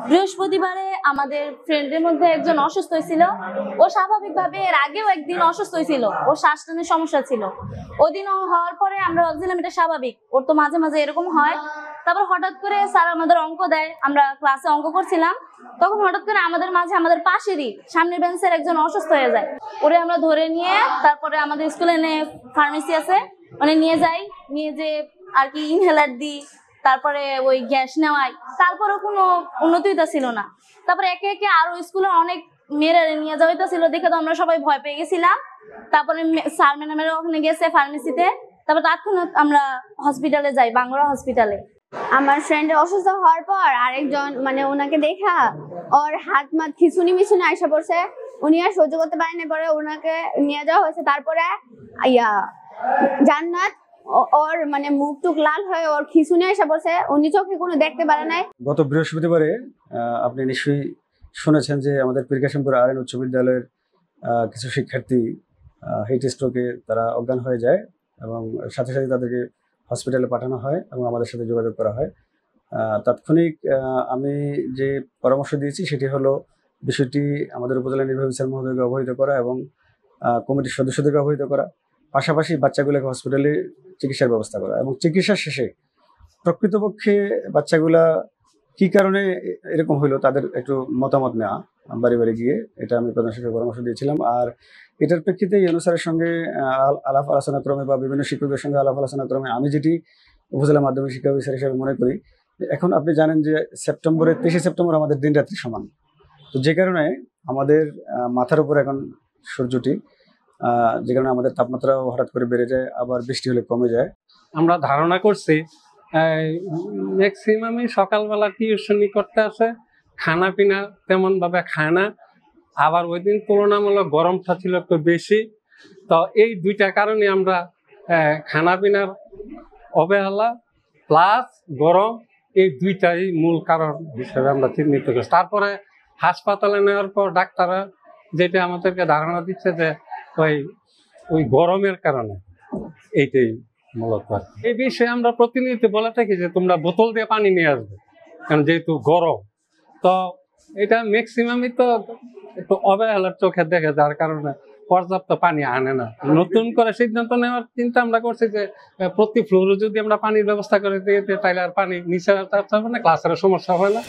বৃহস্পতিবারে আমাদের ফ্রেন্ডের মধ্যে একজন অসুস্থ হয়েছিল। ও স্বাভাবিকভাবে এর আগেও একদিন অসুস্থ হয়েছিল, ওর শ্বাসটানের সমস্যা ছিল। ওই দিন হওয়ার পরে আমরা ভাবছিলাম এটা স্বাভাবিক, ওর তো মাঝে মাঝে এরকম হয়। তারপর হঠাৎ করে স্যার আমাদের অঙ্ক দেয়, আমরা ক্লাসে অঙ্ক করছিলাম, তখন হঠাৎ করে আমাদের মাঝে আমাদের পাশেরই সামনের বেঞ্চের একজন অসুস্থ হয়ে যায়। ওরে আমরা ধরে নিয়ে তারপরে আমাদের স্কুলে ফার্মেসি আছে, মানে নিয়ে যাই, নিয়ে যে আর কি ইনহেলার দিই, তারপরে ওই গ্যাস নেওয়াই, তারপরেও কোনো উন্নতি ছিল না। তারপরে একে একে আরো স্কুলে অনেক মেয়েরা নিয়ে যাওয়া ছিল, দেখে তো আমরা সবাই ভয় পেয়ে গেছিলাম। তারপরে স্যার ম্যাডামের ওখানে গেছে ফার্মেসিতে, তারপর তৎক্ষণাৎ আমরা হসপিটালে যাই, বাংলা হসপিটালে। আমার ফ্রেন্ডের অসুস্থ হওয়ার পর আরেকজন মানে ওনাকে দেখা ওর হাত মাত খিচুনি মিছুনি আইসা পড়ছে, উনি আর সহ্য করতে পারেনি, পরে ওনাকে নিয়ে যাওয়া হয়েছে। তারপরে জান্নাত ওর মানে মুখ টুক লাল হয়ে ওর খিচুনি আইসা পড়ছে, উনি চোখে কোনো দেখতে পারে নাই। গত বৃহস্পতিবারে আপনি নিশ্চয়ই শুনেছেন যে আমাদের পীরকাশিমপুর আরএন উচ্চ বিদ্যালয়ের কিছু শিক্ষার্থী হিট স্ট্রোকে তারা অজ্ঞান হয়ে যায় এবং সাথে সাথে তাদেরকে হসপিটালে পাঠানো হয় এবং আমাদের সাথে যোগাযোগ করা হয়। তাৎক্ষণিক আমি যে পরামর্শ দিয়েছি সেটি হলো বিষয়টি আমাদের উপজেলা নির্বাহী স্যার মহোদয়কে অবহিত করা এবং কমিটির সদস্যদেরকে অবহিত করা, পাশাপাশি বাচ্চাগুলোকে হসপিটালে চিকিৎসার ব্যবস্থা করা এবং চিকিৎসা শেষে প্রকৃতপক্ষে বাচ্চাগুলা কি কারণে এরকম হইলো তাদের একটু মতামত নেওয়া, বাড়ি বাড়ি গিয়ে, এটা আমি প্রধান শিক্ষকের পরামর্শ দিয়েছিলাম। আর এটার প্রেক্ষিতে ইউনূস স্যারের সঙ্গে আলাপ আলোচনা ক্রমে বা বিভিন্ন শিক্ষকদের সঙ্গে আলাপ আলোচনা ক্রমে আমি যেটি উপজেলা মাধ্যমিক শিক্ষা অফিসার হিসেবে মনে করি, এখন আপনি জানেন যে 23 সেপ্টেম্বর আমাদের দিন রাত্রি সমান, তো যে কারণে আমাদের মাথার উপর এখন সূর্যটি, যে কারণে আমাদের তাপমাত্রাও হঠাৎ করে বেড়ে যায়, আবার বৃষ্টি হলে কমে যায়। আমরা ধারণা করছি ম্যাক্সিমামই সকালবেলা টিউশনি করতে আসে, খানা পিনা তেমন ভাবে খায় না, আবার ওই দিন তুলনামূলক গরমটা ছিল একটু বেশি। তো এই দুইটা কারণে আমরা খানা পিনার অবহেলা প্লাস গরম, এই দুইটাই মূল কারণ হিসেবে আমরা চিহ্নিত করছি। তারপরে হাসপাতালে নেওয়ার পর ডাক্তাররা যেটা আমাদেরকে ধারণা দিচ্ছে যে ওই গরমের কারণে এইটাই মূলত। এই বিষয়ে আমরা প্রতিনিয়ত বলে থাকি যে তোমরা বোতল দিয়ে পানি নিয়ে আসবে, কারণ যেহেতু গরম। তো এটা ম্যাক্সিমামই তো একটু অবহেলার চোখে দেখে, যার কারণে পর্যাপ্ত পানি আনে না। নতুন করে সিদ্ধান্ত নেওয়ার চিন্তা আমরা করছি যে প্রতি ফ্লোরে যদি আমরা পানির ব্যবস্থা করে দিই তাহলে আর পানি নিচে হবে না, ক্লাসের সমস্যা হয় না।